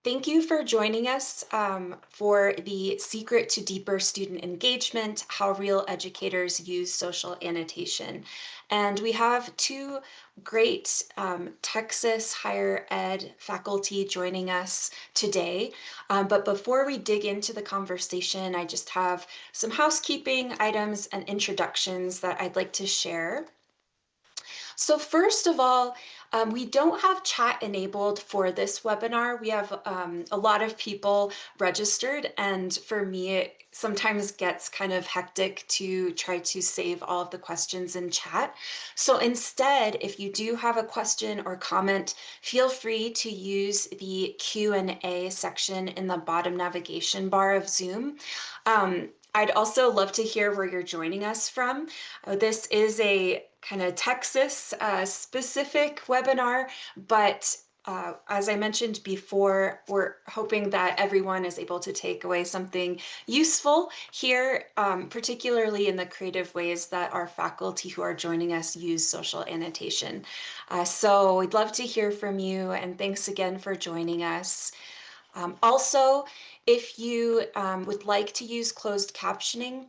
Thank you for joining us for the Secret to Deeper Student Engagement, How Real Educators Use Social Annotation. And we have two great Texas higher ed faculty joining us today. But before we dig into the conversation, I just have some housekeeping items and introductions that I'd like to share. So first of all, we don't have chat enabled for this webinar. We have a lot of people registered, and for me, it sometimes gets kind of hectic to try to save all of the questions in chat. So instead, if you do have a question or comment, feel free to use the Q&A section in the bottom navigation bar of Zoom. I'd also love to hear where you're joining us from. This is a kind of Texas specific webinar, but as I mentioned before, we're hoping that everyone is able to take away something useful here, particularly in the creative ways that our faculty who are joining us use social annotation. So we'd love to hear from you, and thanks again for joining us. Also, if you would like to use closed captioning,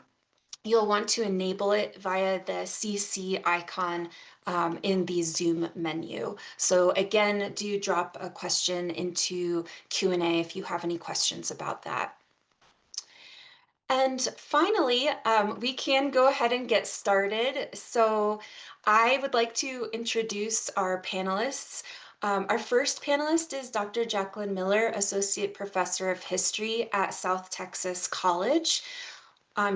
you'll want to enable it via the CC icon in the Zoom menu. So again, do drop a question into Q&A if you have any questions about that. And finally, we can go ahead and get started. So I would like to introduce our panelists. Our first panelist is Dr. Jaclyn Miller, Associate Professor of History at South Texas College.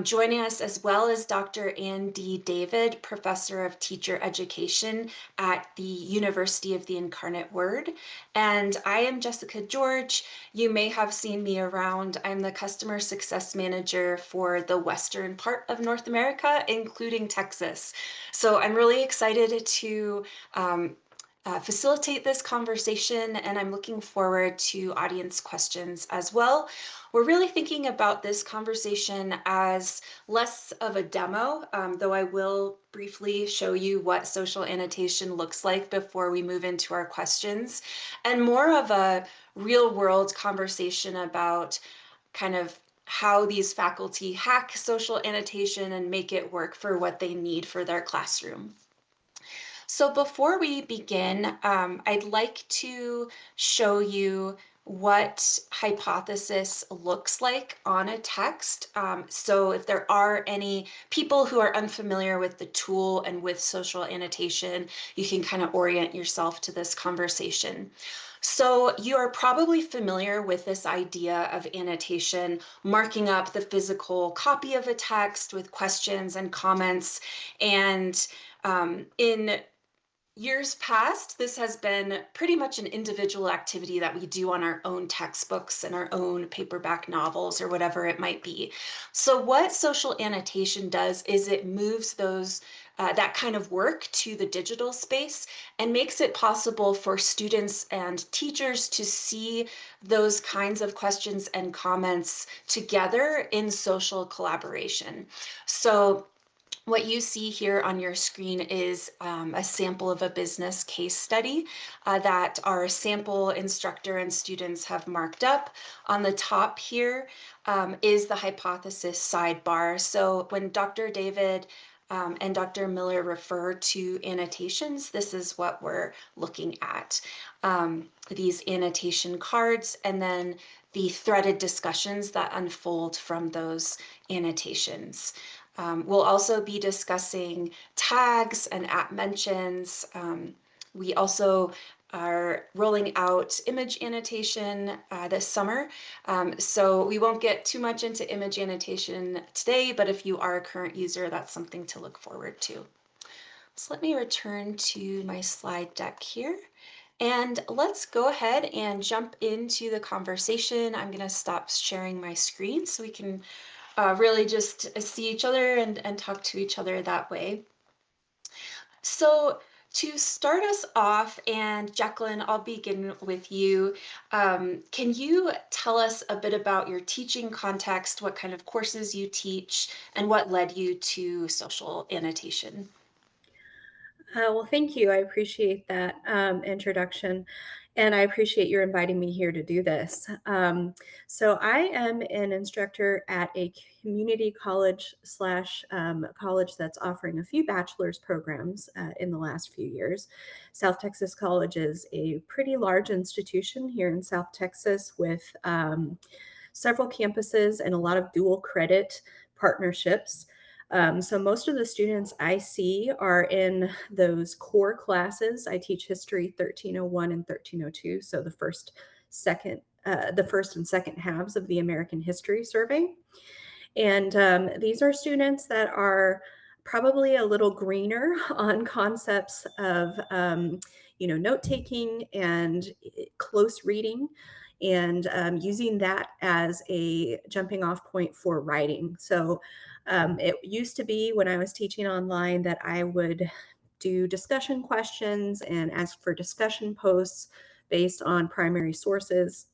Joining us as well as Dr. Ann D. David, Professor of Teacher Education at the University of the Incarnate Word. And I am Jessica George. You may have seen me around. I'm the Customer Success Manager for the western part of North America, including Texas. So I'm really excited to facilitate this conversation, and I'm looking forward to audience questions as well. We're really thinking about this conversation as less of a demo, though I will briefly show you what social annotation looks like before we move into our questions, and more of a real-world conversation about kind of how these faculty hack social annotation and make it work for what they need for their classroom. So before we begin, I'd like to show you what hypothesis looks like on a text. So if there are any people who are unfamiliar with the tool and with social annotation, you can kind of orient yourself to this conversation. So you are probably familiar with this idea of annotation, marking up the physical copy of a text with questions and comments. And in years past, this has been pretty much an individual activity that we do on our own textbooks and our own paperback novels or whatever it might be. So what social annotation does is it moves that kind of work to the digital space and makes it possible for students and teachers to see those kinds of questions and comments together in social collaboration. So what you see here on your screen is a sample of a business case study that our sample instructor and students have marked up. On the top here is the hypothesis sidebar. So when Dr. David and Dr. Miller refer to annotations, this is what we're looking at. These annotation cards and then the threaded discussions that unfold from those annotations. We'll also be discussing tags and app mentions. We also are rolling out image annotation this summer. So we won't get too much into image annotation today, but if you are a current user, that's something to look forward to. So let me return to my slide deck here. And let's go ahead and jump into the conversation. I'm going to stop sharing my screen so we can really just see each other and talk to each other that way. So to start us off, and Jaclyn, I'll begin with you. Can you tell us a bit about your teaching context, what kind of courses you teach, and what led you to social annotation? Well, thank you. I appreciate that introduction, and I appreciate your inviting me here to do this. So, I am an instructor at a community college slash college that's offering a few bachelor's programs in the last few years. South Texas College is a pretty large institution here in South Texas with several campuses and a lot of dual credit partnerships. So most of the students I see are in those core classes. I teach history 1301 and 1302, so the first and second halves of the American History Survey. And these are students that are probably a little greener on concepts of, note taking and close reading, and using that as a jumping off point for writing. So it used to be when I was teaching online that I would do discussion questions and ask for discussion posts based on primary sources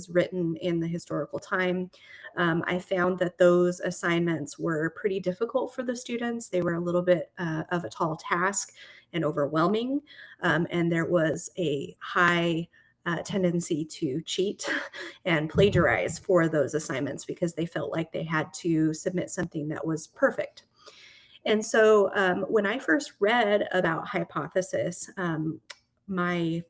written in the historical time. I found that those assignments were pretty difficult for the students. They were a little bit of a tall task and overwhelming, and there was a high tendency to cheat and plagiarize for those assignments because they felt like they had to submit something that was perfect. And so when I first read about hypothesis, my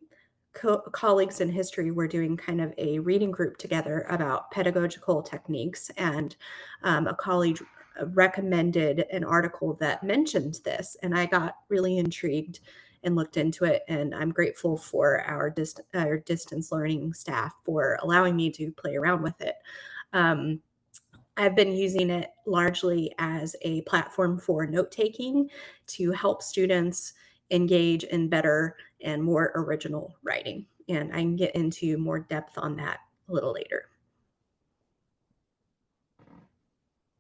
colleagues in history were doing kind of a reading group together about pedagogical techniques, and a colleague recommended an article that mentioned this, and I got really intrigued and looked into it. And I'm grateful for our distance learning staff for allowing me to play around with it. Um, I've been using it largely as a platform for note taking to help students engage in better and more original writing. And I can get into more depth on that a little later.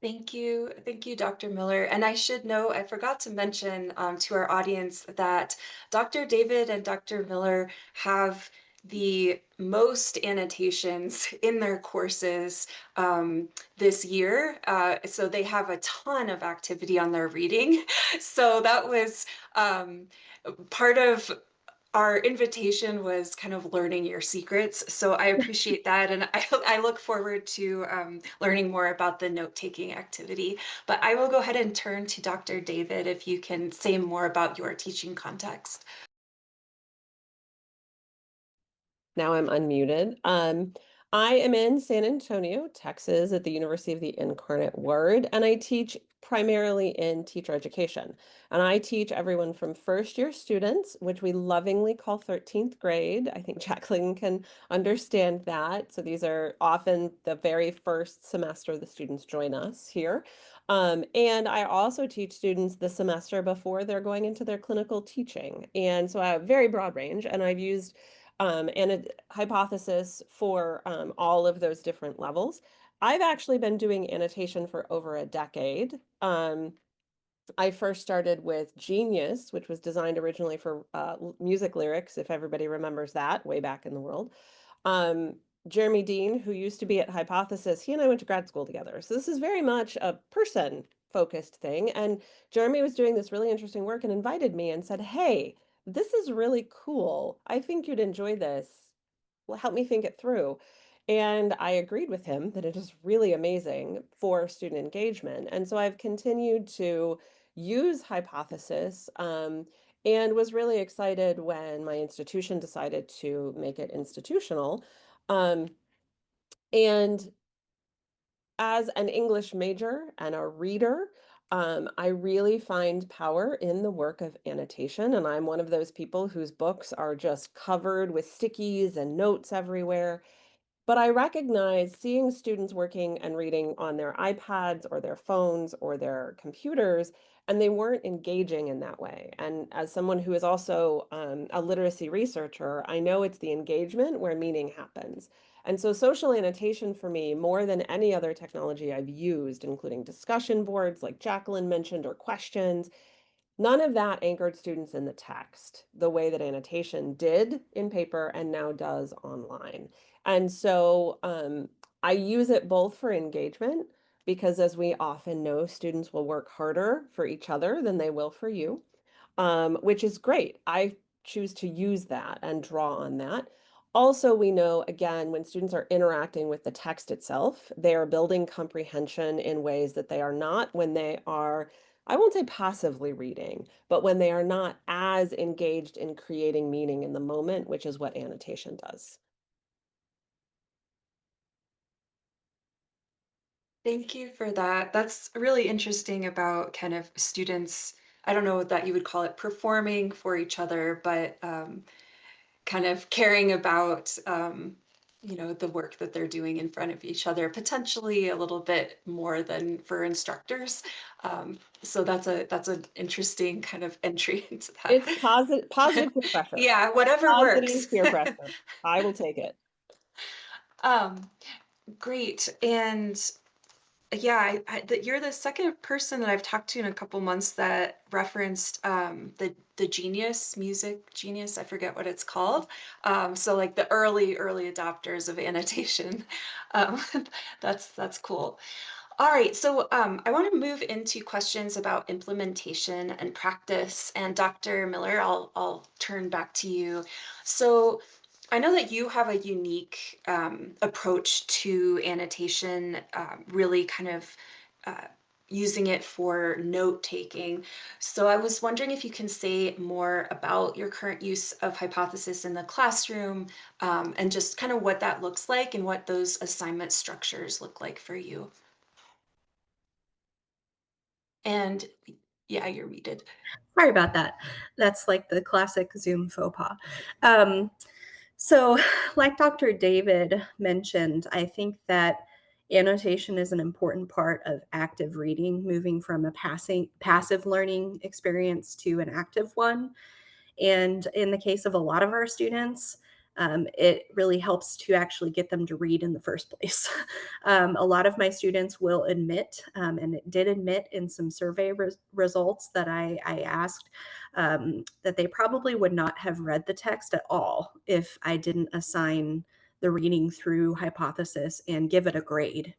Thank you. Thank you, Dr. Miller. And I should know, I forgot to mention to our audience that Dr. David and Dr. Miller have the most annotations in their courses this year. So they have a ton of activity on their reading. So that was part of our invitation was kind of learning your secrets. So I appreciate that. And I look forward to learning more about the note taking activity. But I will go ahead and turn to Dr. David if you can say more about your teaching context. Now I'm unmuted. I am in San Antonio, Texas, at the University of the Incarnate Word, and I teach primarily in teacher education. And I teach everyone from first year students, which we lovingly call 13th grade. I think Jaclyn can understand that. So these are often the very first semester the students join us here. And I also teach students the semester before they're going into their clinical teaching. And so I have a very broad range, and I've used and a hypothesis for all of those different levels. I've actually been doing annotation for over a decade. I first started with Genius, which was designed originally for music lyrics, if everybody remembers that, way back in the world. Um, Jeremy Dean, who used to be at Hypothesis, he and I went to grad school together. So this is very much a person focused thing. And Jeremy was doing this really interesting work and invited me and said, "Hey, this is really cool. I think you'd enjoy this. Well, help me think it through." And I agreed with him that it is really amazing for student engagement. And so I've continued to use Hypothesis, and was really excited when my institution decided to make it institutional. Um, and as an English major and a reader, I really find power in the work of annotation. And I'm one of those people whose books are just covered with stickies and notes everywhere. But I recognize seeing students working and reading on their iPads or their phones or their computers, and they weren't engaging in that way. And as someone who is also a literacy researcher, I know it's the engagement where meaning happens. And so social annotation for me, more than any other technology I've used, including discussion boards like Jaclyn mentioned or questions, none of that anchored students in the text the way that annotation did in paper and now does online. And so I use it both for engagement because, as we often know, students will work harder for each other than they will for you. which is great. I choose to use that and draw on that. Also, we know, again, when students are interacting with the text itself, they are building comprehension in ways that they are not when they are, I won't say passively reading, but when they are not as engaged in creating meaning in the moment, which is what annotation does. Thank you for that. That's really interesting about kind of students. I don't know that you would call it performing for each other, but kind of caring about the work that they're doing in front of each other, potentially a little bit more than for instructors. So that's an interesting kind of entry into that. It's positive peer pressure. Yeah, whatever works. Positive peer pressure. I will take it. um, Great. And yeah, you're the second person that I've talked to in a couple months that referenced the Genius, Music Genius. I forget what it's called. So like the early adopters of annotation. Um, that's cool. All right, so I want to move into questions about implementation and practice. And Dr. Miller, I'll turn back to you. So I know that you have a unique approach to annotation, really kind of uh, using it for note taking. So I was wondering if you can say more about your current use of hypothesis in the classroom, and just kind of what that looks like and what those assignment structures look like for you. And yeah, you're muted. Sorry about that. That's like the classic Zoom faux pas. Um, so, like Dr. David mentioned, I think that annotation is an important part of active reading, moving from a passive learning experience to an active one. And in the case of a lot of our students, it really helps to actually get them to read in the first place. A lot of my students will admit, and it did admit in some survey results that I asked, that they probably would not have read the text at all if I didn't assign the reading through hypothesis and give it a grade.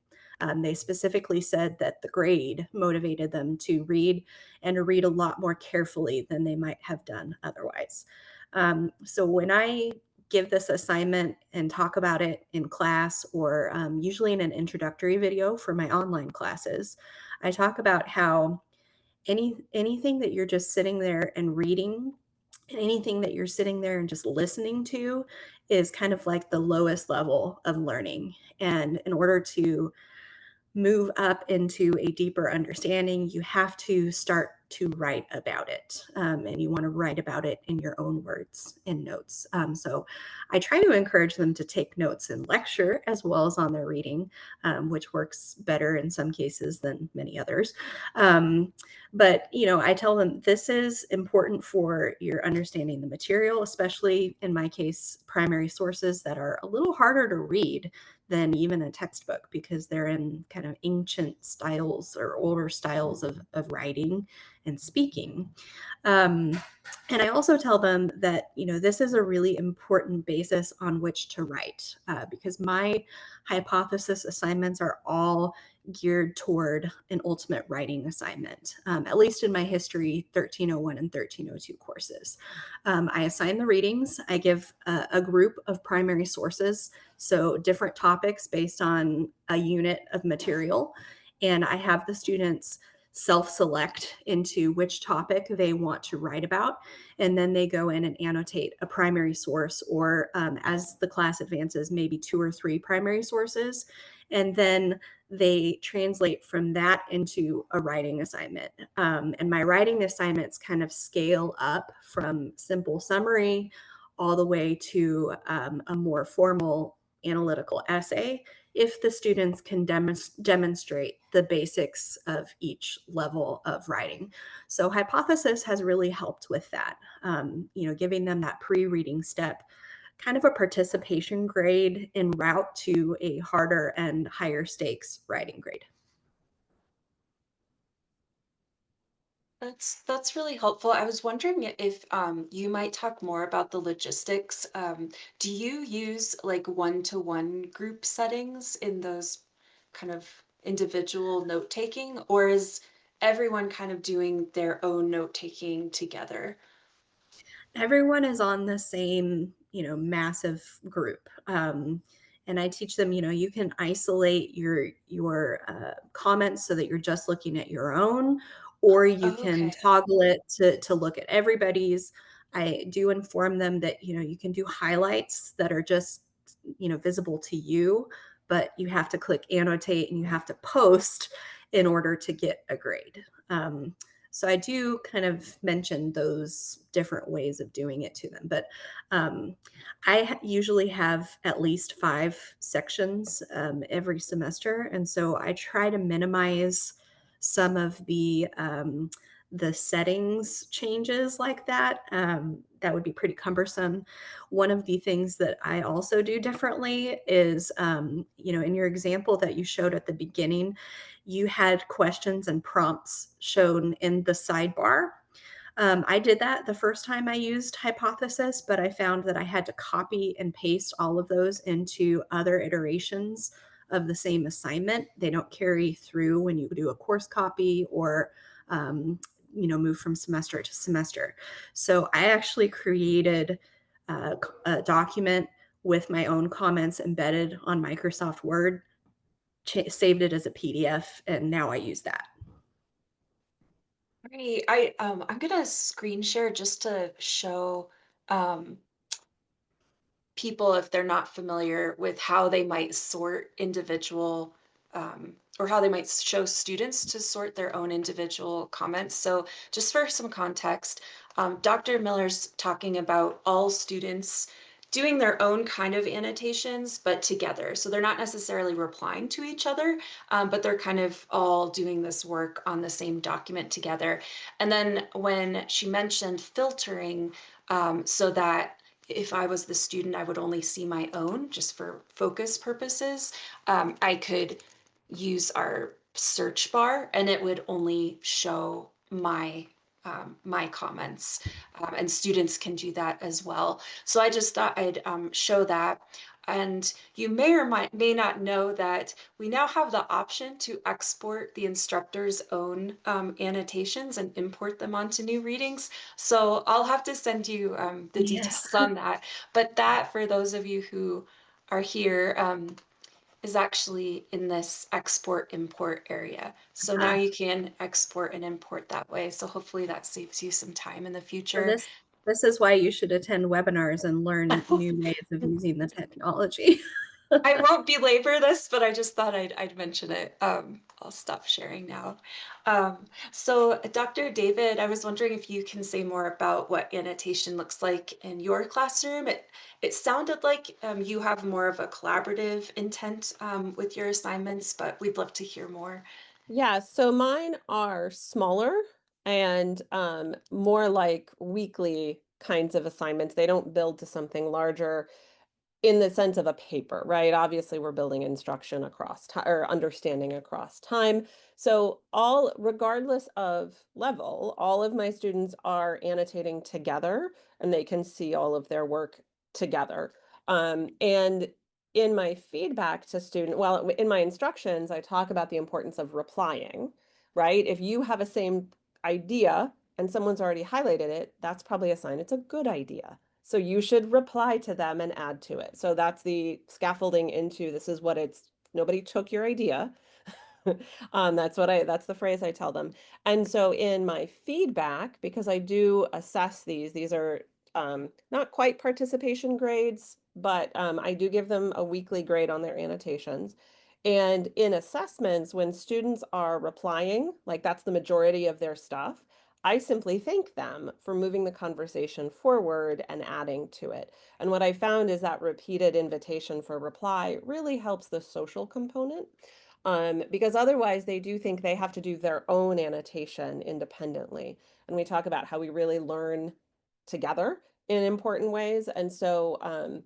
They specifically said that the grade motivated them to read and to read a lot more carefully than they might have done otherwise. So when I give this assignment and talk about it in class, or usually in an introductory video for my online classes, I talk about how anything that you're just sitting there and reading, and anything that you're sitting there and just listening to is kind of like the lowest level of learning. And in order to move up into a deeper understanding, you have to start to write about it. And you want to write about it in your own words and notes. So I try to encourage them to take notes in lecture as well as on their reading, which works better in some cases than many others. But, I tell them this is important for your understanding the material, especially in my case, primary sources that are a little harder to read than even a textbook because they're in kind of ancient styles or older styles of writing and speaking. Um, and I also tell them that, this is a really important basis on which to write because my hypothesis assignments are all geared toward an ultimate writing assignment, at least in my history 1301 and 1302 courses. I assign the readings. I give a group of primary sources, so different topics based on a unit of material. And I have the students self-select into which topic they want to write about. And then they go in and annotate a primary source, or as the class advances, maybe 2 or 3 primary sources. And then they translate from that into a writing assignment. And my writing assignments kind of scale up from simple summary all the way to a more formal analytical essay if the students can demonstrate the basics of each level of writing. So hypothesis has really helped with that, giving them that pre-reading step, kind of a participation grade en route to a harder and higher stakes writing grade. That's really helpful. I was wondering if you might talk more about the logistics. Do you use like one-to-one group settings in those kind of individual note taking, or everyone kind of doing their own note taking together? Everyone is on the same, massive group. And I teach them, you can isolate your comments so that you're just looking at your own, or you can Okay. toggle it to look at everybody's. I do inform them that you can do highlights that are just visible to you, but you have to click annotate and you have to post in order to get a grade. So I do kind of mention those different ways of doing it to them. But um, usually have at least 5 sections every semester. And so I try to minimize some of the settings changes like that. That would be pretty cumbersome. One of the things that I also do differently is, in your example that you showed at the beginning, you had questions and prompts shown in the sidebar. I did that the first time I used Hypothesis, but I found that I had to copy and paste all of those into other iterations of the same assignment. They don't carry through when you do a course copy or move from semester to semester. So I actually created a document with my own comments embedded on Microsoft Word, saved it as a PDF, and now I use that. Great. I'm gonna screen share just to show um people if they're not familiar with how they might sort individual or how they might show students to sort their own individual comments. So, just for some context, Dr. Miller's talking about all students doing their own kind of annotations, but together. So, they're not necessarily replying to each other, but they're kind of all doing this work on the same document together. And then when she mentioned filtering, so that if I was the student, I would only see my own just for focus purposes. I could use our search bar and it would only show my comments, and students can do that as well. So I just thought I'd show that. And you may or may not know that we now have the option to export the instructor's own annotations and import them onto new readings. So I'll have to send you the Yes. details on that. But that, for those of you who are here, is actually in this export import area. So now Ah, you can export and import that way. So hopefully that saves you some time in the so future. this is why you should attend webinars and learn new ways of using the technology. I won't belabor this, but I just thought I'd mention it. I'll stop sharing now. So, Dr. David, I was wondering if you can say more about what annotation looks like in your classroom. It sounded like you have more of a collaborative intent with your assignments, but we'd love to hear more. Yeah, so mine are smaller and more like weekly kinds of assignments. They don't build to something larger in the sense of a paper, right? Obviously, we're building instruction across time or understanding across time. So regardless of level, all of my students are annotating together and they can see all of their work together. And in my feedback to in my instructions, I talk about the importance of replying, right? If you have a same idea and someone's already highlighted it, that's probably a sign it's a good idea. So you should reply to them and add to it. So that's the scaffolding into this is what it's nobody took your idea. That's the phrase I tell them. And so in my feedback, because I do assess these are not quite participation grades, but I do give them a weekly grade on their annotations. And in assessments, when students are replying, like that's the majority of their stuff, I simply thank them for moving the conversation forward and adding to it. And what I found is that repeated invitation for reply really helps the social component, because otherwise they do think they have to do their own annotation independently. And we talk about how we really learn together in important ways. And so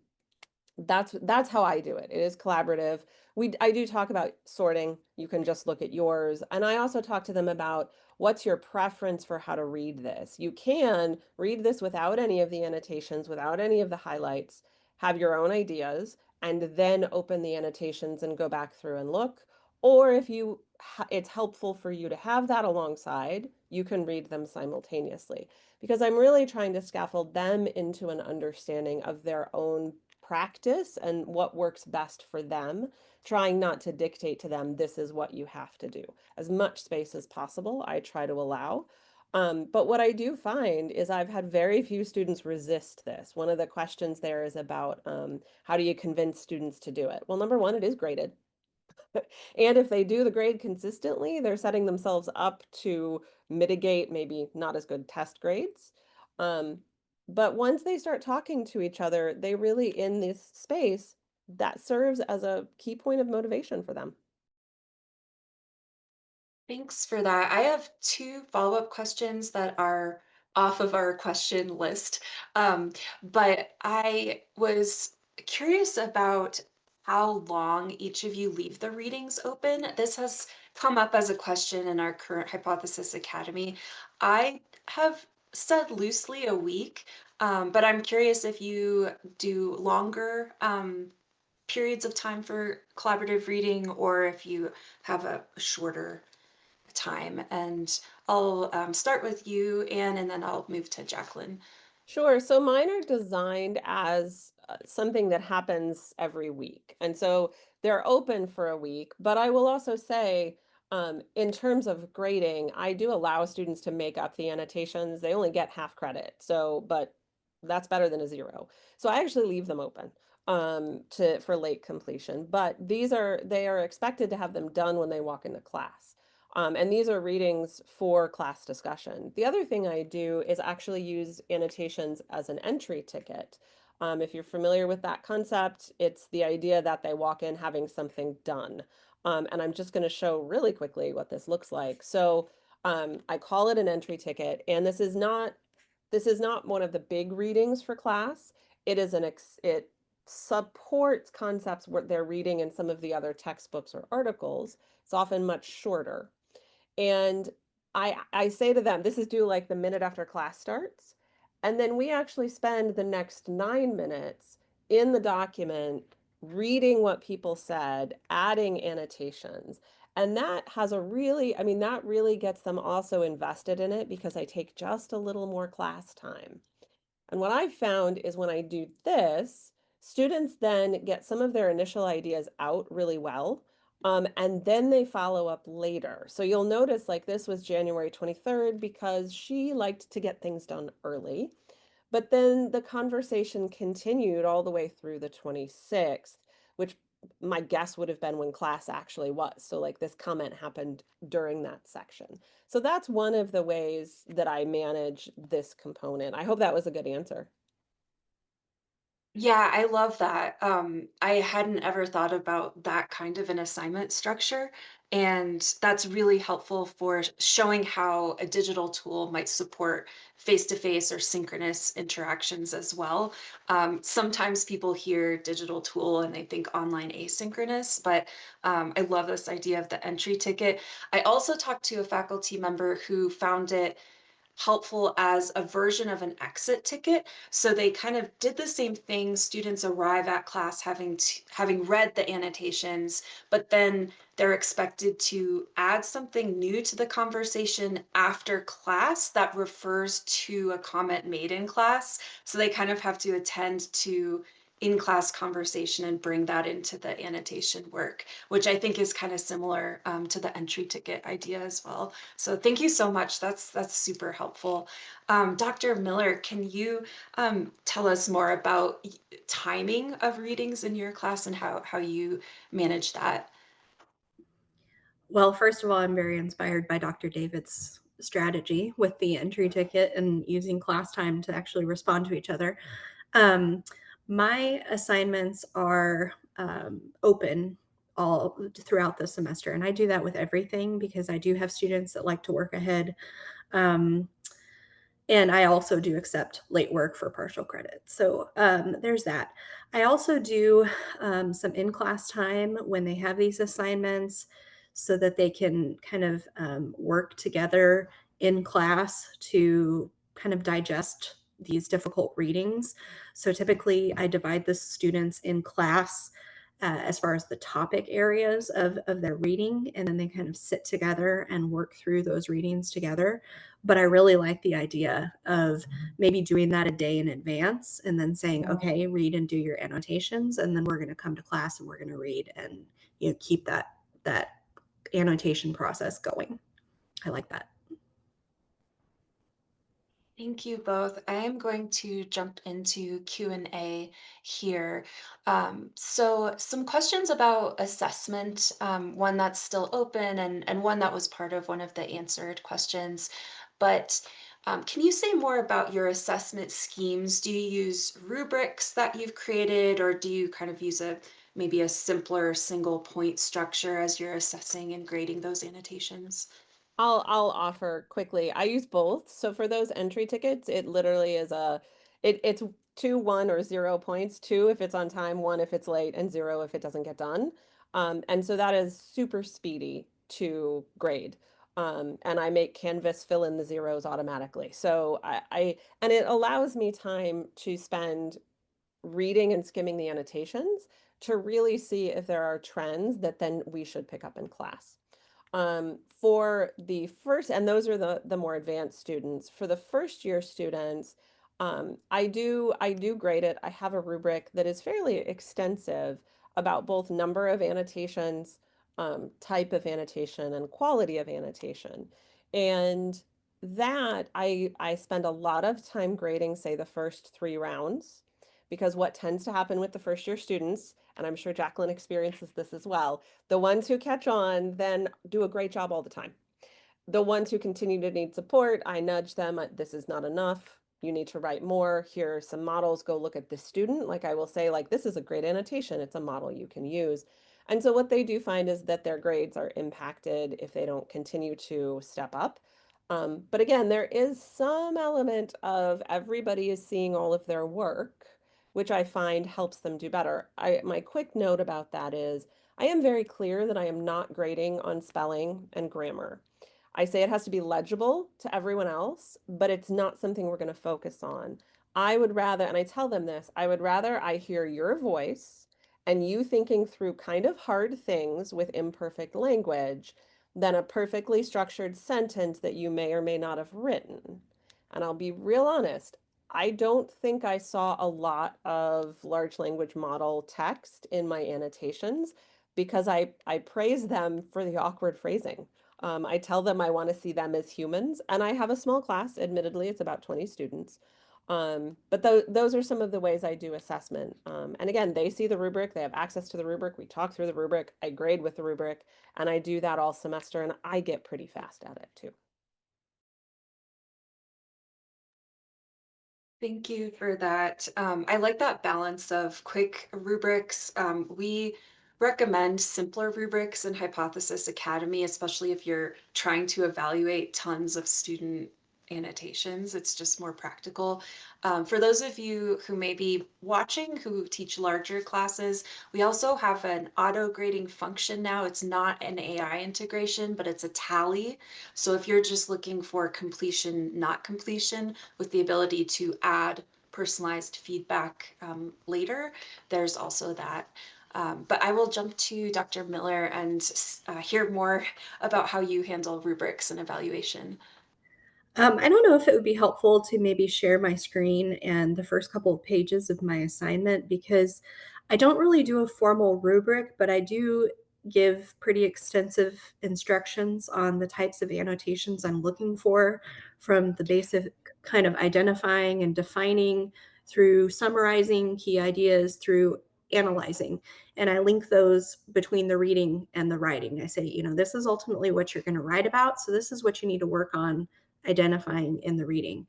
that's how I do it. It is collaborative. I do talk about sorting. You can just look at yours. And I also talk to them about what's your preference for how to read this. You can read this without any of the annotations, without any of the highlights, have your own ideas, and then open the annotations and go back through and look. Or if you it's helpful for you to have that alongside. You can read them simultaneously because I'm really trying to scaffold them into an understanding of their own practice and what works best for them, trying not to dictate to them, this is what you have to do. As much space as possible, I try to allow. But what I do find is I've had very few students resist this. One of the questions there is about how do you convince students to do it? Well, number one, it is graded. And if they do the grade consistently, they're setting themselves up to mitigate maybe not as good test grades. Um, but once they start talking to each other, they really, in this space, that serves as a key point of motivation for them. Thanks for that. I have two follow-up questions that are off of our question list. But I was curious about how long each of you leave the readings open. This has come up as a question in our current Hypothesis Academy. I have said loosely a week, but I'm curious if you do longer periods of time for collaborative reading or if you have a shorter time. And I'll start with you, Anne, and then I'll move to Jaclyn. Sure. So mine are designed as something that happens every week. And so they're open for a week, but I will also say, in terms of grading, I do allow students to make up the annotations. They only get half credit. So, but that's better than a zero. So I actually leave them open to for late completion. But they are expected to have them done when they walk into class. And these are readings for class discussion. The other thing I do is actually use annotations as an entry ticket. If you're familiar with that concept, it's the idea that they walk in having something done. And I'm just going to show really quickly what this looks like. So I call it an entry ticket, and this is not one of the big readings for class. It supports concepts what they're reading in some of the other textbooks or articles. It's often much shorter. And I say to them, this is due like the minute after class starts. And then we actually spend the next 9 minutes in the document reading what people said, adding annotations. And that has a really, I mean, that really gets them also invested in it because I take just a little more class time. And what I've found is when I do this, students then get some of their initial ideas out really well. And then they follow up later. So you'll notice like this was January 23rd because she liked to get things done early. But then the conversation continued all the way through the 26th, which my guess would have been when class actually was. So like this comment happened during that section. So that's one of the ways that I manage this component. I hope that was a good answer. Yeah, I love that. I hadn't ever thought about that kind of an assignment structure, and that's really helpful for showing how a digital tool might support face-to-face or synchronous interactions as well. Sometimes people hear digital tool and they think online asynchronous, but I love this idea of the entry ticket. I also talked to a faculty member who found it helpful as a version of an exit ticket. So they kind of did the same thing. Students arrive at class having read the annotations, but then they're expected to add something new to the conversation after class that refers to a comment made in class. So they kind of have to attend to in-class conversation and bring that into the annotation work, which I think is kind of similar to the entry ticket idea as well. So thank you so much. That's super helpful. Dr. Miller, can you tell us more about timing of readings in your class and how you manage that? Well, first of all, I'm very inspired by Dr. David's strategy with the entry ticket and using class time to actually respond to each other. Um, my assignments are open all throughout the semester, and I do that with everything because I do have students that like to work ahead. Um, and I also do accept late work for partial credit. So there's that. I also do some in class time when they have these assignments so that they can kind of work together in class to kind of digest these difficult readings. So typically, I divide the students in class as far as the topic areas of their reading, and then they kind of sit together and work through those readings together. But I really like the idea of maybe doing that a day in advance and then saying, okay, read and do your annotations, and then we're going to come to class and we're going to read and keep that annotation process going. I like that. Thank you both. I am going to jump into Q&A here. So some questions about assessment, one that's still open and one that was part of one of the answered questions. But can you say more about your assessment schemes? Do you use rubrics that you've created, or do you kind of use maybe a simpler single point structure as you're assessing and grading those annotations? I'll offer quickly. I use both. So for those entry tickets, it literally is it's 2, 1, or 0 points. 2 if it's on time, 1 if it's late, and 0 if it doesn't get done. And so that is super speedy to grade. And I make Canvas fill in the zeros automatically. So and it allows me time to spend reading and skimming the annotations to really see if there are trends that then we should pick up in class. For the first, and those are the more advanced students. For the first year students, I do grade it. I have a rubric that is fairly extensive about both number of annotations, type of annotation, and quality of annotation. And that I spend a lot of time grading, say, the first 3 rounds, because what tends to happen with the first year students, and I'm sure Jaclyn experiences this as well, the ones who catch on then do a great job all the time. The ones who continue to need support, I nudge them. This is not enough. You need to write more. Here are some models. Go look at this student. Like I will say, like, this is a great annotation. It's a model you can use. And so what they do find is that their grades are impacted if they don't continue to step up. But again, there is some element of everybody is seeing all of their work, which I find helps them do better. My quick note about that is I am very clear that I am not grading on spelling and grammar. I say it has to be legible to everyone else, but it's not something we're going to focus on. I would rather, and I tell them this, I would rather I hear your voice and you thinking through kind of hard things with imperfect language than a perfectly structured sentence that you may or may not have written. And I'll be real honest, I don't think I saw a lot of large language model text in my annotations because I praise them for the awkward phrasing. I tell them I want to see them as humans, and I have a small class. Admittedly, it's about 20 students. But those are some of the ways I do assessment. And again, they see the rubric, they have access to the rubric. We talk through the rubric, I grade with the rubric, and I do that all semester, and I get pretty fast at it too. Thank you for that. I like that balance of quick rubrics. We recommend simpler rubrics in Hypothesis Academy, especially if you're trying to evaluate tons of student annotations. It's just more practical. For those of you who may be watching who teach larger classes, we also have an auto grading function now. It's not an AI integration, but it's a tally. So if you're just looking for completion, not completion, with the ability to add personalized feedback later, there's also that. But I will jump to Dr. Miller and hear more about how you handle rubrics and evaluation. I don't know if it would be helpful to maybe share my screen and the first couple of pages of my assignment, because I don't really do a formal rubric, but I do give pretty extensive instructions on the types of annotations I'm looking for, from the basic kind of identifying and defining, through summarizing key ideas, through analyzing. And I link those between the reading and the writing. I say, this is ultimately what you're going to write about. So this is what you need to work on identifying in the reading.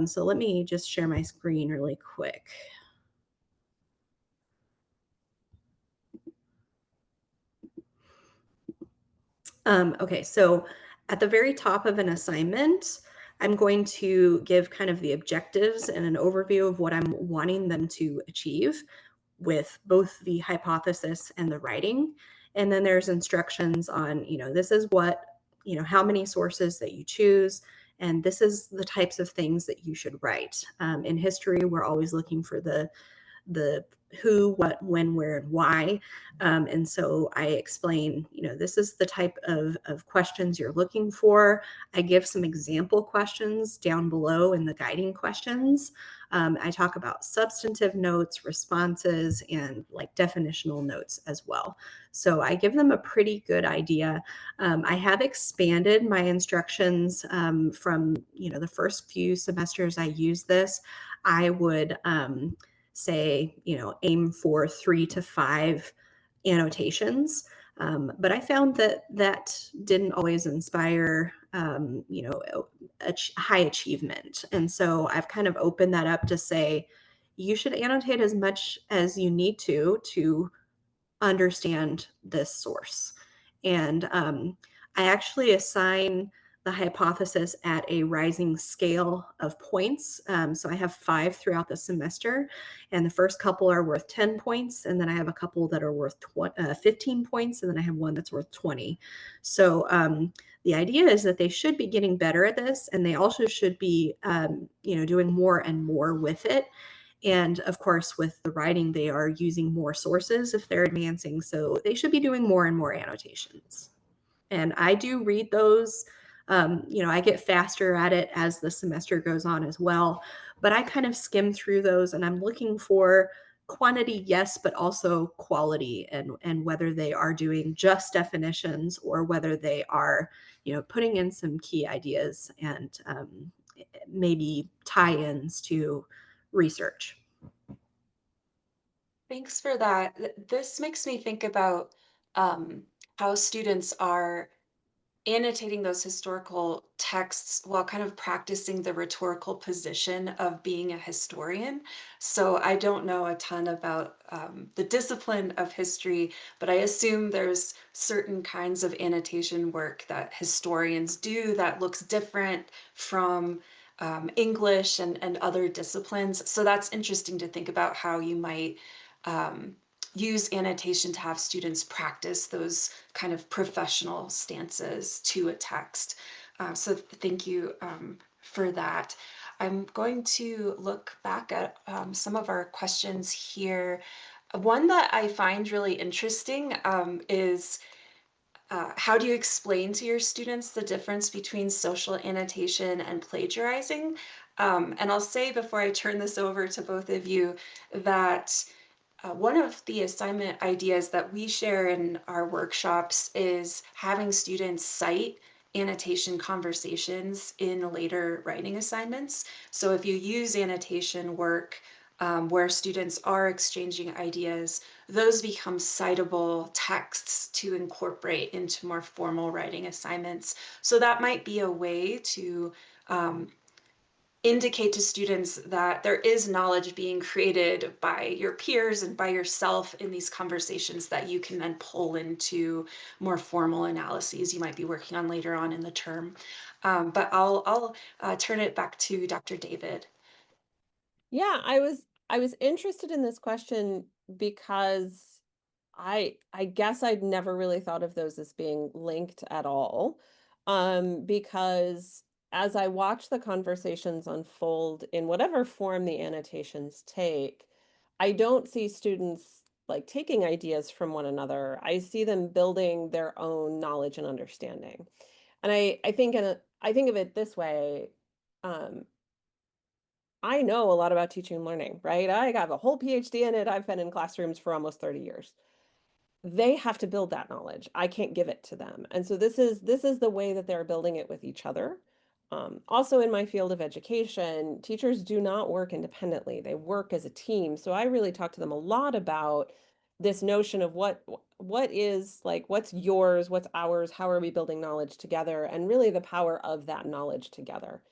So let me just share my screen really quick. Okay, so at the very top of an assignment, I'm going to give kind of the objectives and an overview of what I'm wanting them to achieve with both the hypothesis and the writing. And then there's instructions on, this is what, how many sources that you choose, and this is the types of things that you should write. In history, we're always looking for the the who, what, when, where, and why. And so I explain, this is the type of questions you're looking for. I give some example questions down below in the guiding questions. I talk about substantive notes, responses, and like definitional notes as well. So I give them a pretty good idea. I have expanded my instructions from, the first few semesters I used this. I would say, aim for 3 to 5 annotations. But I found that didn't always inspire, high achievement. And so I've kind of opened that up to say, you should annotate as much as you need to understand this source. And I actually assign the hypothesis at a rising scale of points. So I have 5 throughout the semester, and the first couple are worth 10 points, and then I have a couple that are worth 15 points, and then I have one that's worth 20. So the idea is that they should be getting better at this, and they also should be, doing more and more with it. And of course, with the writing, they are using more sources if they're advancing. So they should be doing more and more annotations. And I do read those. I get faster at it as the semester goes on as well. But I kind of skim through those and I'm looking for quantity, yes, but also quality and whether they are doing just definitions or whether they are, putting in some key ideas and maybe tie-ins to research. Thanks for that. This makes me think about um, how students are annotating those historical texts while kind of practicing the rhetorical position of being a historian. So I don't know a ton about the discipline of history, but I assume there's certain kinds of annotation work that historians do that looks different from English and other disciplines. So that's interesting to think about how you might um, use annotation to have students practice those kind of professional stances to a text. So thank you for that. I'm going to look back at some of our questions here. One that I find really interesting is how do you explain to your students the difference between social annotation and plagiarizing? And I'll say before I turn this over to both of you that one of the assignment ideas that we share in our workshops is having students cite annotation conversations in later writing assignments. So if you use annotation work where students are exchanging ideas, those become citable texts to incorporate into more formal writing assignments. So that might be a way to um, indicate to students that there is knowledge being created by your peers and by yourself in these conversations that you can then pull into more formal analyses you might be working on later on in the term. But I'll turn it back to Dr. David. Yeah, I was interested in this question because I guess I'd never really thought of those as being linked at all. Because as I watch the conversations unfold in whatever form the annotations take, I don't see students like taking ideas from one another. I see them building their own knowledge and understanding. And I think of it this way. Um, I know a lot about teaching and learning, right? I got a whole PhD in it. I've been in classrooms for almost 30 years. They have to build that knowledge. I can't give it to them. And so this is the way that they're building it with each other. Also in my field of education, teachers do not work independently. They work as a team. So I really talk to them a lot about this notion of what is like what's yours, what's ours, how are we building knowledge together, and really the power of that knowledge together.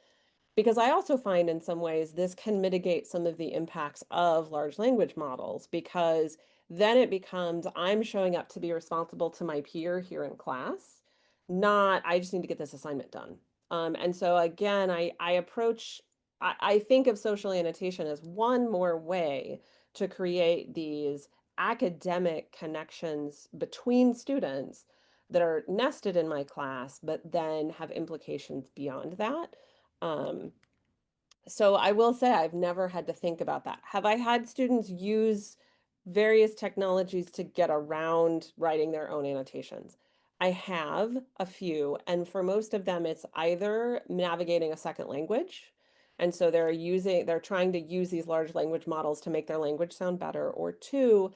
Because I also find in some ways this can mitigate some of the impacts of large language models because then it becomes I'm showing up to be responsible to my peer here in class, not I just need to get this assignment done. And so again, I think of social annotation as one more way to create these academic connections between students that are nested in my class, but then have implications beyond that. Um, So I will say I've never had to think about that. Have I had students use various technologies to get around writing their own annotations? I have a few, and for most of them, it's either navigating a second language. And so they're trying to use these large language models to make their language sound better, or two,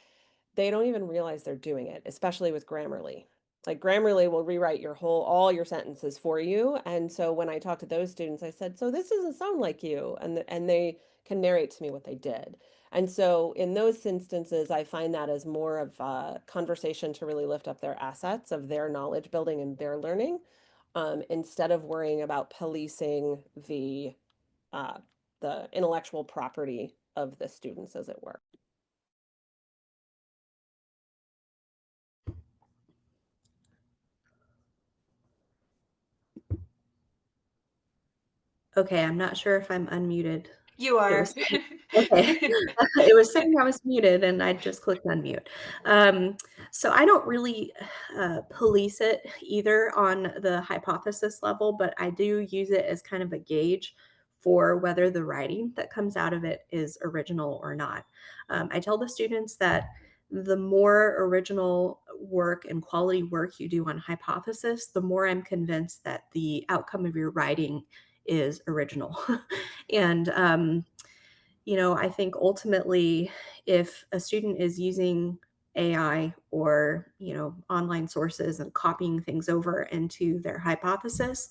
they don't even realize they're doing it, especially with Grammarly. Like Grammarly will rewrite all your sentences for you. And so when I talked to those students, I said, "So this doesn't sound like you," and they can narrate to me what they did. And so in those instances, I find that as more of a conversation to really lift up their assets of their knowledge building and their learning, instead of worrying about policing uh, the intellectual property of the students, as it were. Okay, I'm not sure if I'm unmuted. You It are. was okay. It was saying I was muted, and I just clicked unmute. Um, so I don't really police it either on the hypothesis level, but I do use it as kind of a gauge for whether the writing that comes out of it is original or not. I tell the students that the more original work and quality work you do on hypothesis, the more I'm convinced that the outcome of your writing is original. And I think ultimately, if a student is using AI or online sources and copying things over into their hypothesis,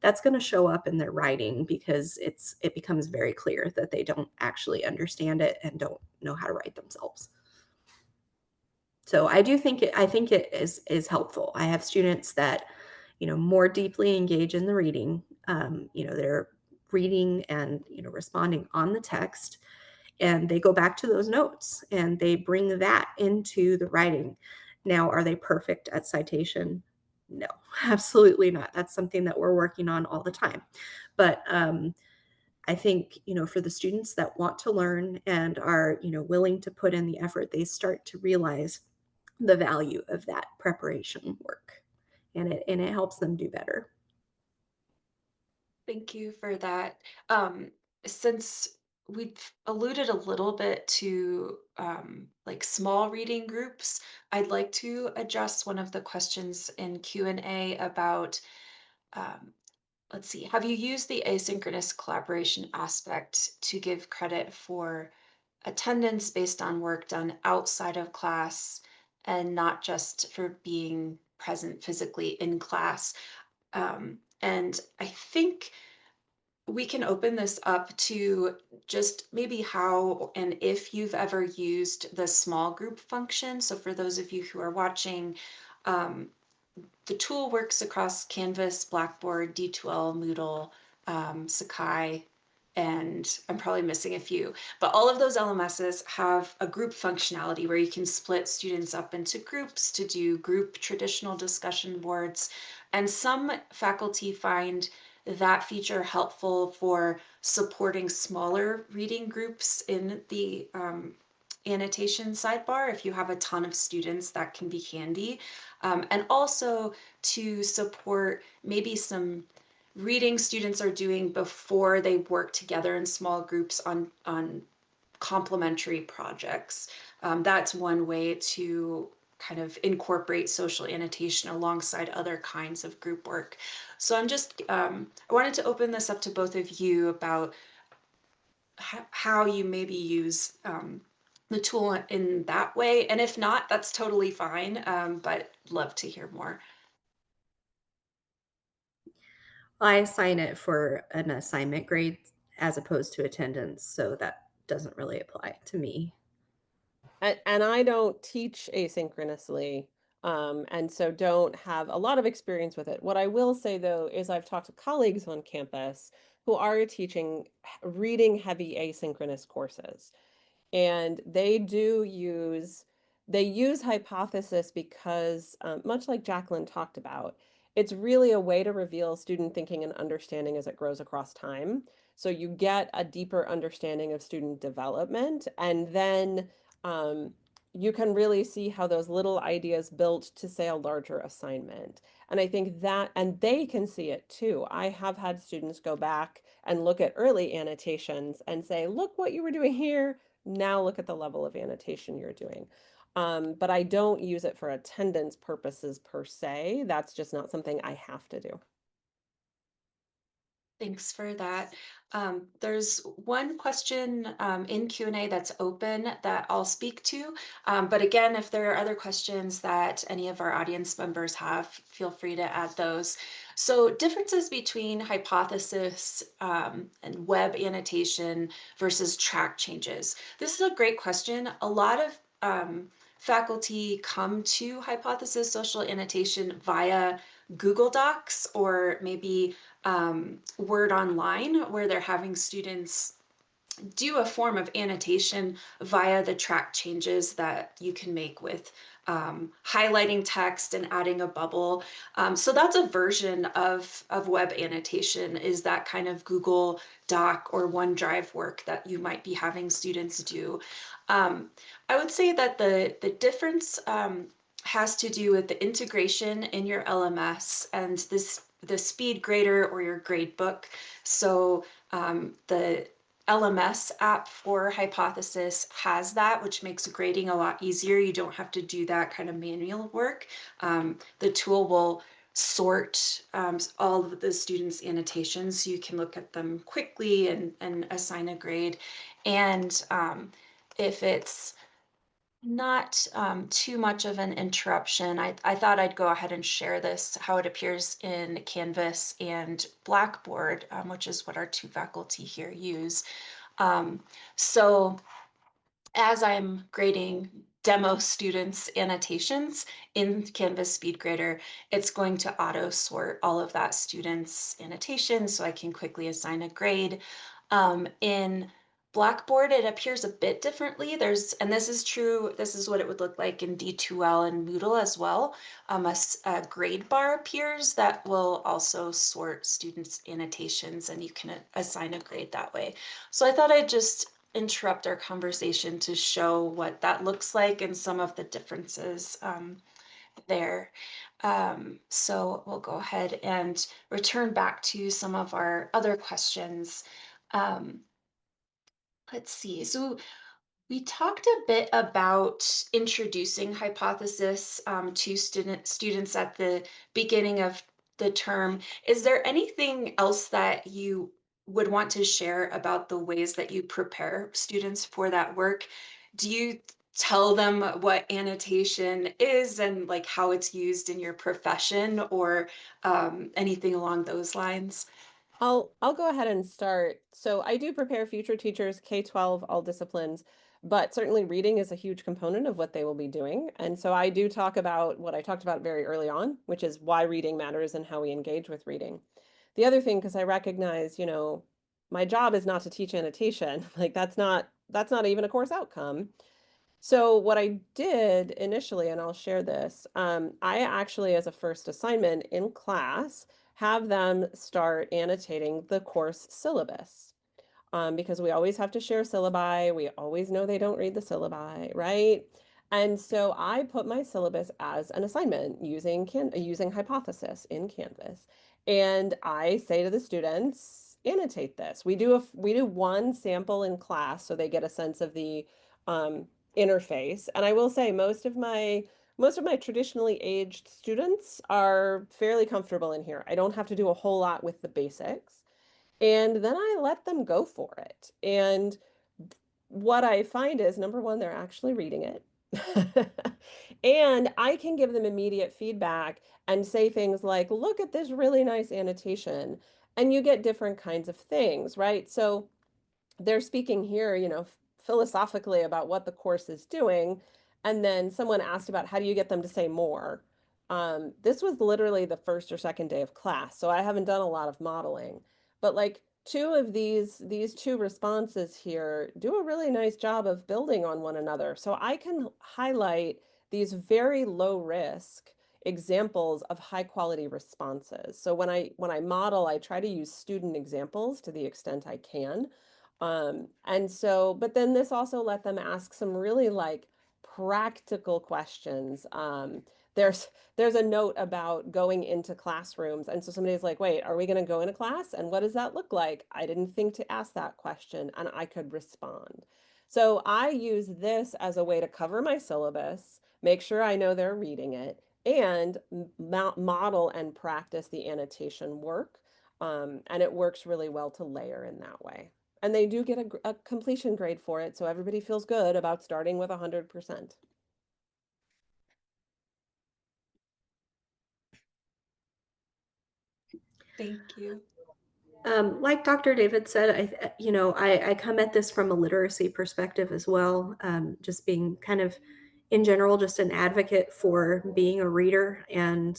that's going to show up in their writing because it becomes very clear that they don't actually understand it and don't know how to write themselves. So I think it is helpful. I have students that more deeply engage in the reading. They're reading and responding on the text, and they go back to those notes and they bring that into the writing. Now, are they perfect at citation? No, absolutely not. That's something that we're working on all the time. But I think, for the students that want to learn and are, willing to put in the effort, they start to realize the value of that preparation work, and it helps them do better. Thank you for that. Since we've alluded a little bit to like small reading groups, I'd like to address one of the questions in Q&A about, um, let's see, have you used the asynchronous collaboration aspect to give credit for attendance based on work done outside of class and not just for being present physically in class? And I think we can open this up to just maybe how and if you've ever used the small group function. So, for those of you who are watching, um, the tool works across Canvas, Blackboard, D2L, Moodle, Sakai, and I'm probably missing a few. But all of those LMSs have a group functionality where you can split students up into groups to do group traditional discussion boards. And some faculty find that feature helpful for supporting smaller reading groups in the annotation sidebar. If you have a ton of students, that can be handy. And also to support maybe some reading students are doing before they work together in small groups on complementary projects. That's one way to kind of incorporate social annotation alongside other kinds of group work. So I wanted to open this up to both of you about how you maybe use the tool in that way. And if not, that's totally fine, but love to hear more. I assign it for an assignment grade as opposed to attendance, so that doesn't really apply to me. And I don't teach asynchronously, and so don't have a lot of experience with it. What I will say though is I've talked to colleagues on campus who are teaching reading heavy asynchronous courses. And they use hypothesis because, much like Jaclyn talked about, it's really a way to reveal student thinking and understanding as it grows across time. So you get a deeper understanding of student development, and then um, you can really see how those little ideas built to say a larger assignment. And I think that, and they can see it too. I have had students go back and look at early annotations and say, look what you were doing here. Now look at the level of annotation you're doing. But I don't use it for attendance purposes per se. That's just not something I have to do. Thanks for that. There's one question in Q&A that's open that I'll speak to. But again, if there are other questions that any of our audience members have, feel free to add those. So differences between hypothesis and web annotation versus track changes. This is a great question. A lot of faculty come to hypothesis social annotation via Google Docs or maybe Word Online, where they're having students do a form of annotation via the track changes that you can make with highlighting text and adding a bubble. So that's a version of web annotation, is that kind of Google Doc or OneDrive work that you might be having students do. I would say that the difference has to do with the integration in your LMS and the speed grader or your grade book. So the LMS app for Hypothesis has that, which makes grading a lot easier. You don't have to do that kind of manual work. The tool will sort all of the students' annotations so you can look at them quickly and assign a grade. And if it's not too much of an interruption, I thought I'd go ahead and share this, how it appears in Canvas and Blackboard, which is what our two faculty here use. Um, so as I'm grading demo students' annotations in Canvas Speed Grader, it's going to auto sort all of that student's annotations so I can quickly assign a grade. In Blackboard, it appears a bit differently. And this is true, this is what it would look like in D2L and Moodle as well. A grade bar appears that will also sort students' annotations, and you can assign a grade that way. So I thought I'd just interrupt our conversation to show what that looks like and some of the differences there. So we'll go ahead and return back to some of our other questions. Um, let's see. So we talked a bit about introducing hypothesis to students at the beginning of the term. Is there anything else that you would want to share about the ways that you prepare students for that work? Do you tell them what annotation is and like how it's used in your profession, or anything along those lines? I'll go ahead and start. So I do prepare future teachers, K-12, all disciplines, but certainly reading is a huge component of what they will be doing. And so I do talk about what I talked about very early on, which is why reading matters and how we engage with reading. The other thing, because I recognize, my job is not to teach annotation. Like that's not even a course outcome. So what I did initially, and I'll share this, I actually, as a first assignment in class, have them start annotating the course syllabus. Because we always have to share syllabi. We always know they don't read the syllabi, right? And so I put my syllabus as an assignment using Hypothesis in Canvas. And I say to the students, annotate this. We do one sample in class so they get a sense of the interface. And I will say most of my traditionally aged students are fairly comfortable in here. I don't have to do a whole lot with the basics. And then I let them go for it. And what I find is number one, they're actually reading it. And I can give them immediate feedback and say things like, look at this really nice annotation. And you get different kinds of things, right? So they're speaking here, philosophically about what the course is doing. And then someone asked about how do you get them to say more? This was literally the first or second day of class, so I haven't done a lot of modeling. But like two of these two responses here do a really nice job of building on one another. So I can highlight these very low risk examples of high quality responses. So when I model, I try to use student examples to the extent I can. And so, but then this also let them ask some really like practical questions. There's there's a note about going into classrooms, and so somebody's like, "Wait, are we going to go into class? And what does that look like? I didn't think to ask that question," and I could respond. So I use this as a way to cover my syllabus, make sure I know they're reading it, and model and practice the annotation work. And it works really well to layer in that way. And they do get a completion grade for it, so everybody feels good about starting with 100%. Thank you. Like Dr. David said, I come at this from a literacy perspective as well. Just being kind of, in general, just an advocate for being a reader and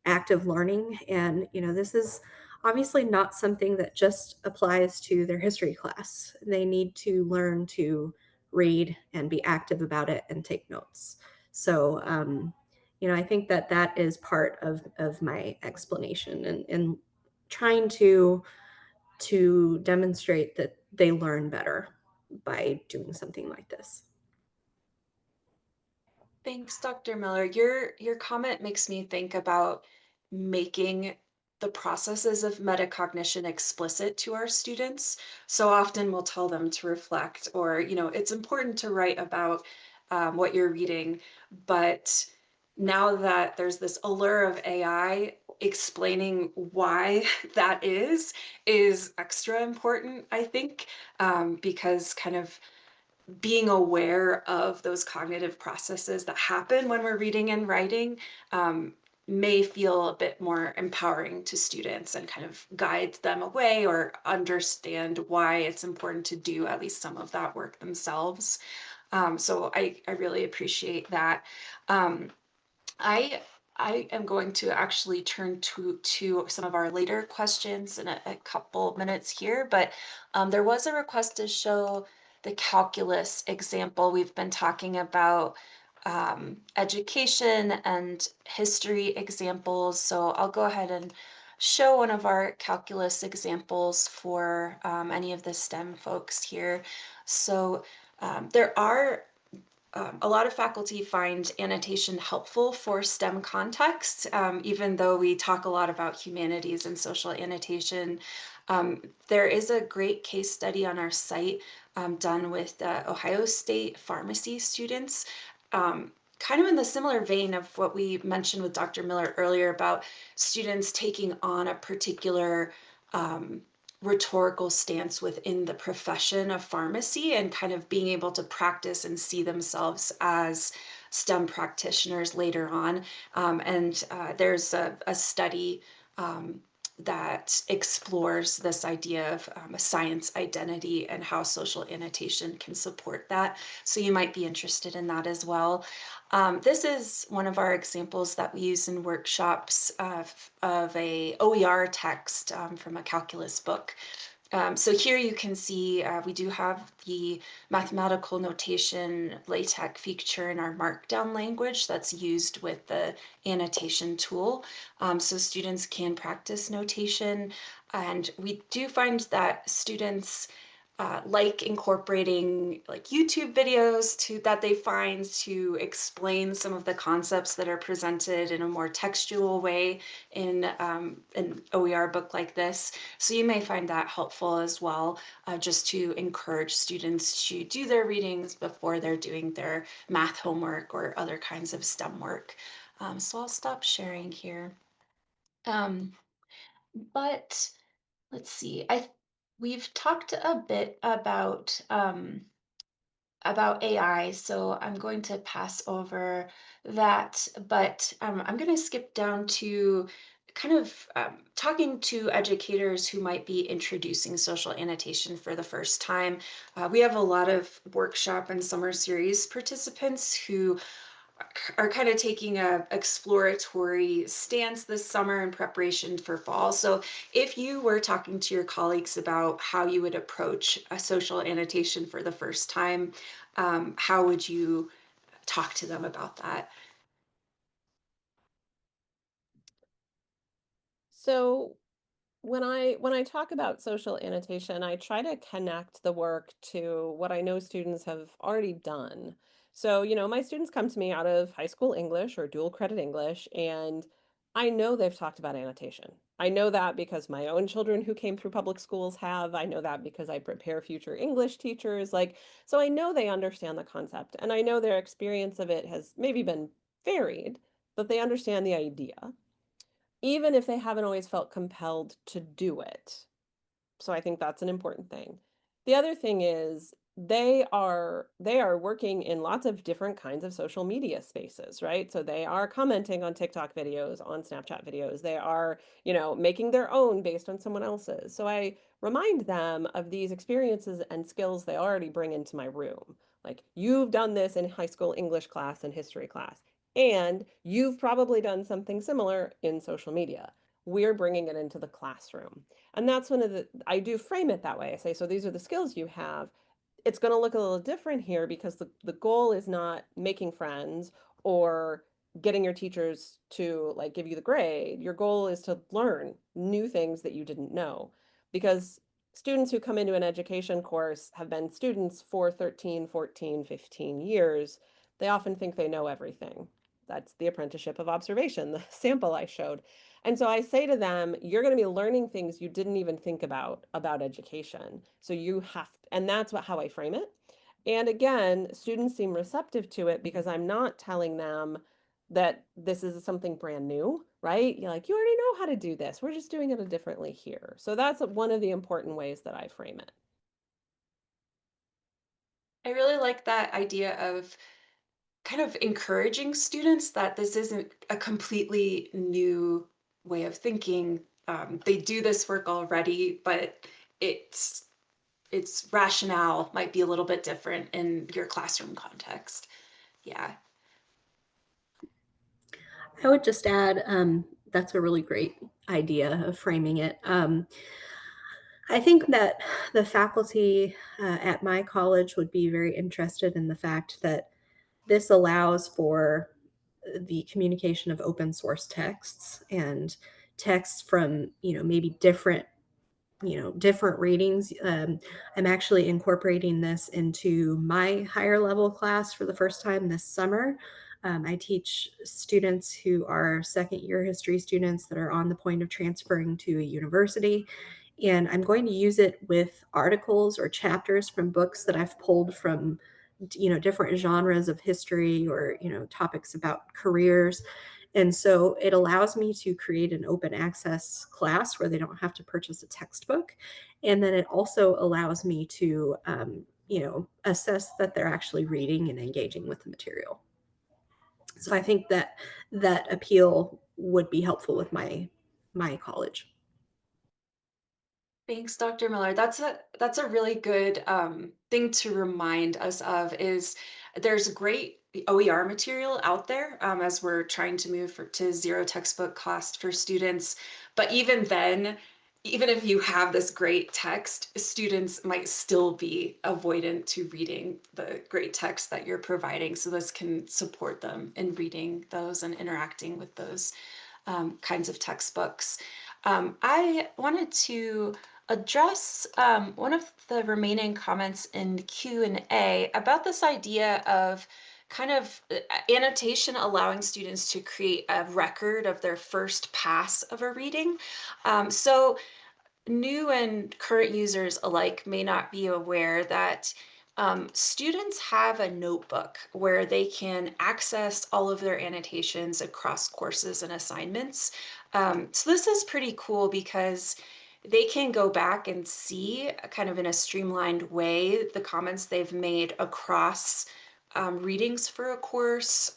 active learning. And, this is obviously not something that just applies to their history class. They need to learn to read and be active about it and take notes. So, I think that that is part of my explanation and trying to demonstrate that they learn better by doing something like this. Thanks, Dr. Miller. Your comment makes me think about making the processes of metacognition explicit to our students. So often we'll tell them to reflect, or it's important to write about what you're reading. But now that there's this allure of AI, explaining why that is extra important, I think, because kind of being aware of those cognitive processes that happen when we're reading and writing may feel a bit more empowering to students and kind of guide them away or understand why it's important to do at least some of that work themselves. So I really appreciate that. Um, I I am going to actually turn to some of our later questions in a couple minutes here, but there was a request to show the calculus example. We've been talking about education and history examples, so I'll go ahead and show one of our calculus examples for any of the STEM folks here. So there are a lot of faculty find annotation helpful for STEM contexts, even though we talk a lot about humanities and social annotation. There is a great case study on our site done with Ohio State pharmacy students, kind of in the similar vein of what we mentioned with Dr. Miller earlier about students taking on a particular um, rhetorical stance within the profession of pharmacy and kind of being able to practice and see themselves as STEM practitioners later on. And there's a study that explores this idea of a science identity and how social annotation can support that. So you might be interested in that as well. This is one of our examples that we use in workshops of a OER text from a calculus book. So here you can see we do have the mathematical notation LaTeX feature in our markdown language that's used with the annotation tool. So students can practice notation, and we do find that students like incorporating like YouTube videos to that they find to explain some of the concepts that are presented in a more textual way in an OER book like this. So you may find that helpful as well, just to encourage students to do their readings before they're doing their math homework or other kinds of STEM work. So I'll stop sharing here. Um, but let's see. We've talked a bit about AI, so I'm going to pass over that. But I'm going to skip down to kind of talking to educators who might be introducing social annotation for the first time. We have a lot of workshop and summer series participants who are kind of taking a exploratory stance this summer in preparation for fall. So if you were talking to your colleagues about how you would approach a social annotation for the first time, how would you talk to them about that? So when I talk about social annotation, I try to connect the work to what I know students have already done. So, my students come to me out of high school English or dual credit English, and I know they've talked about annotation. I know that because my own children who came through public schools have. I know that because I prepare future English teachers. So I know they understand the concept, and I know their experience of it has maybe been varied, but they understand the idea, even if they haven't always felt compelled to do it. So I think that's an important thing. The other thing is they are working in lots of different kinds of social media spaces, right? So they are commenting on TikTok videos, on Snapchat videos. They are, making their own based on someone else's. So I remind them of these experiences and skills they already bring into my room. Like, you've done this in high school English class and history class, and you've probably done something similar in social media. We're bringing it into the classroom. And that's I do frame it that way. I say, so these are the skills you have. It's going to look a little different here because the goal is not making friends or getting your teachers to like give you the grade. Your goal is to learn new things that you didn't know, because students who come into an education course have been students for 13, 14, 15 years. They often think they know everything. That's the apprenticeship of observation, the sample I showed. And so I say to them, you're going to be learning things you didn't even think about education. So you have, and that's how I frame it. And again, students seem receptive to it because I'm not telling them that this is something brand new, right? You're like, you already know how to do this. We're just doing it differently here. So that's one of the important ways that I frame it. I really like that idea of kind of encouraging students that this isn't a completely new way of thinking. They do this work already, but it's its rationale might be a little bit different in your classroom context. Yeah. I would just add, that's a really great idea of framing it. I think that the faculty at my college would be very interested in the fact that this allows for the communication of open source texts and texts from, maybe different readings. I'm actually incorporating this into my higher level class for the first time this summer. I teach students who are second year history students that are on the point of transferring to a university. And I'm going to use it with articles or chapters from books that I've pulled from different genres of history, or topics about careers. And so it allows me to create an open access class where they don't have to purchase a textbook. And then it also allows me to, assess that they're actually reading and engaging with the material. So I think that that appeal would be helpful with my college. Thanks, Dr. Miller. That's a really good thing to remind us of is there's great OER material out there as we're trying to move to zero textbook cost for students. But even then, even if you have this great text, students might still be avoidant to reading the great text that you're providing. So this can support them in reading those and interacting with those kinds of textbooks. I wanted to address one of the remaining comments in Q&A about this idea of kind of annotation allowing students to create a record of their first pass of a reading. So new and current users alike may not be aware that students have a notebook where they can access all of their annotations across courses and assignments. So this is pretty cool because they can go back and see kind of in a streamlined way the comments they've made across readings for a course,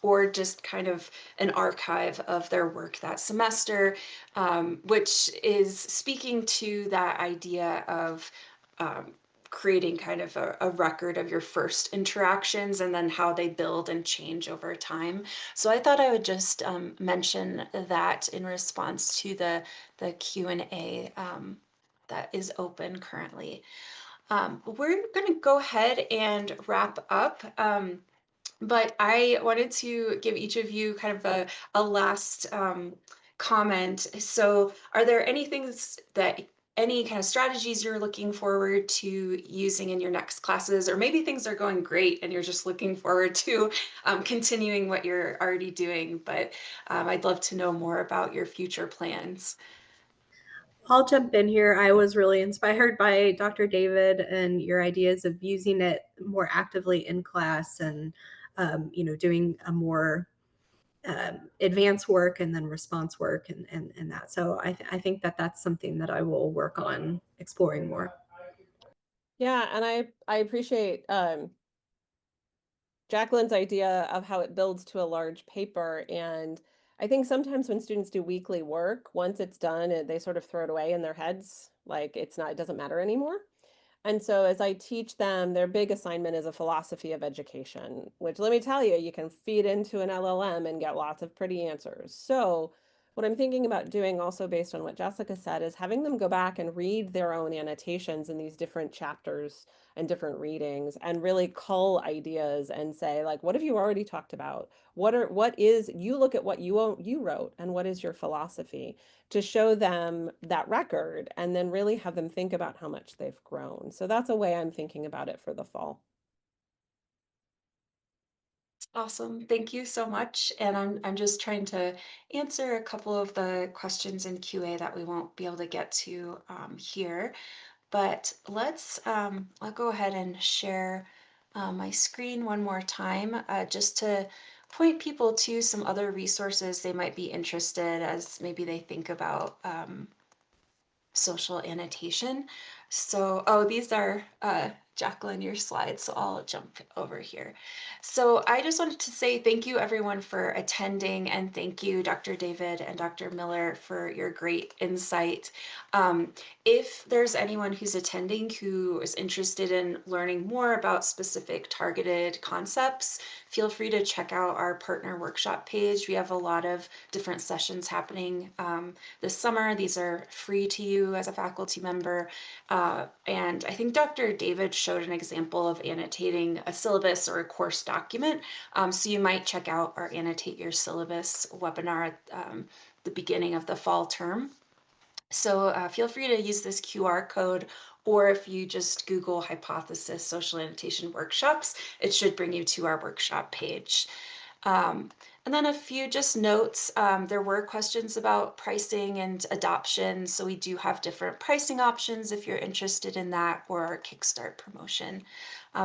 or just kind of an archive of their work that semester, which is speaking to that idea of creating kind of a record of your first interactions and then how they build and change over time. So I thought I would just mention that in response to the Q&A that is open currently. We're going to go ahead and wrap up. But I wanted to give each of you kind of a last comment. So, are there any things that any kind of strategies you're looking forward to using in your next classes, or maybe things are going great and you're just looking forward to continuing what you're already doing. But I'd love to know more about your future plans. I'll jump in here. I was really inspired by Dr. David and your ideas of using it more actively in class and, doing a more advanced work and then response work and that. So I think that that's something that I will work on exploring more. Yeah, and I appreciate Jacqueline's idea of how it builds to a large paper. And I think sometimes when students do weekly work, once it's done, they sort of throw it away in their heads, like it doesn't matter anymore. And so as I teach them, their big assignment is a philosophy of education, which let me tell you, you can feed into an LLM and get lots of pretty answers. So what I'm thinking about doing also based on what Jessica said is having them go back and read their own annotations in these different chapters and different readings and really cull ideas and say like, what have you already talked about? You look at what you wrote and what is your philosophy to show them that record and then really have them think about how much they've grown. So that's a way I'm thinking about it for the fall. Awesome. Thank you so much. And I'm just trying to answer a couple of the questions in QA that we won't be able to get to here. But I'll go ahead and share my screen one more time just to point people to some other resources they might be interested as maybe they think about social annotation. So, oh, these are Jaclyn, your slides, so I'll jump over here. So I just wanted to say thank you everyone for attending, and thank you Dr. David and Dr. Miller for your great insight. If there's anyone who's attending who is interested in learning more about specific targeted concepts, feel free to check out our partner workshop page. We have a lot of different sessions happening this summer. These are free to you as a faculty member. And I think Dr. David showed an example of annotating a syllabus or a course document. So you might check out our Annotate Your Syllabus webinar at the beginning of the fall term. So feel free to use this QR code, or if you just Google Hypothesis Social Annotation Workshops, it should bring you to our workshop page. Um, and then a few just notes. There were questions about pricing and adoption. So we do have different pricing options if you're interested in that, or our Kickstart promotion.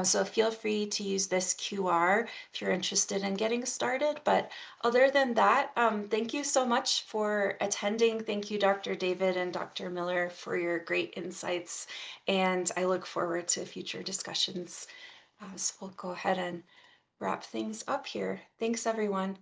So feel free to use this QR if you're interested in getting started. But other than that, thank you so much for attending. Thank you, Dr. David and Dr. Miller, for your great insights. And I look forward to future discussions. So we'll go ahead and wrap things up here. Thanks, everyone.